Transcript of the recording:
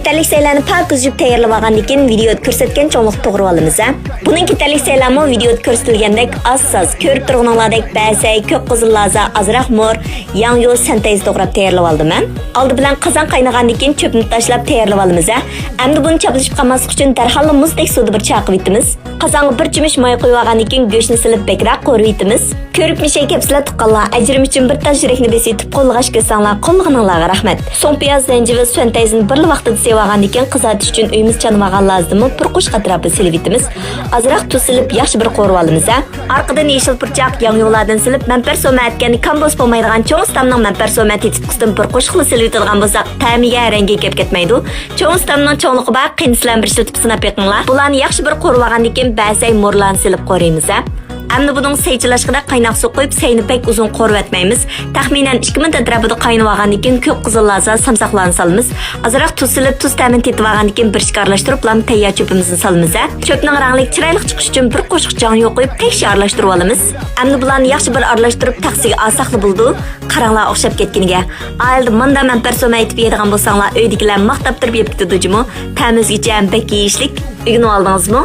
Keterlik saylarni pak üzüp tayyorlagandan keyin videoda ko'rsatgan cho'nliq to'g'ri olamiz. Buning keterlik saylarmi videoda ko'rsatilgandek az-az, ko'rib turganinglardek ba'say, ko'k qizil laza, azroq mo'r, yangyo sentez to'g'rab tayyorlab oldim. Oldi bilan qozon qaynagandan keyin cho'pni tashlab tayyorlab olamiz. Endi buni chaplashib qolmaslik uchun darhol muzdek suvda bir chaqib etamiz. Qozonga bir chimish moy qo'yib olgandan keyin go'shtni silib bekroq qo'rib etamiz. Ko'rib mishay kapslar tuqqanlar, ajrim uchun bir taj yurakni besitib qo'llag'ash ko'rsanglar, qo'llag'ininglarga rahmat. So'ng piyoz, zanjir, sentezni bir vaqtda sevgandan keyin qizartish uchun uyimiz chanmagan lazımı bir qo'shq atrofida silib etamiz. Azroq tuz silib yaxshi bir qo'rib olamiz. Orqadan yeshil purchoq yong'yoqlardan silib, manpar so'ma atgan kompost bo'lmaydigan cho'ng stamning manpar so'ma tetib qistim bir qo'shqli silib etadigan bo'lsak, ta'miga rangi kelib ketmaydi. Cho'ng stamning cho'nliqi bor, qiynsilan bir ishlatib sinab yiqinglar. Bularni yaxshi bir qo'rib olgandan keyin ba'say mo'rlarni silib qo'raymiz. Endi buning saychilashqida qaynoq suv qo'yib, sayni pek uzun qo'rib etmaymiz. Taxminan 2 minut atrofida qaynab olgandan keyin ko'k qizil laza samsoqlarni solamiz. Azroq tuz silib, tuz ta'min tetib olgandan keyin bir aralashtirib, lam tayyor cho'pimizni solamiz. Cho'pning rangli chiroyli chiqish uchun bir qo'shq jon yo'qib, tekshir aralashtirib olamiz. Endi bularni yaxshi bir aralashtirib, taqsiga olsaqli bo'ldi. Qaranglar o'xshab ketganiga. Ayildi menda manpar so'ma aytib yeydigan bo'lsanglar, uydagilar maqtab turib yeb ketadi-jimi? Tamizgacha bek yeyishlik. Uyini oldingizmi?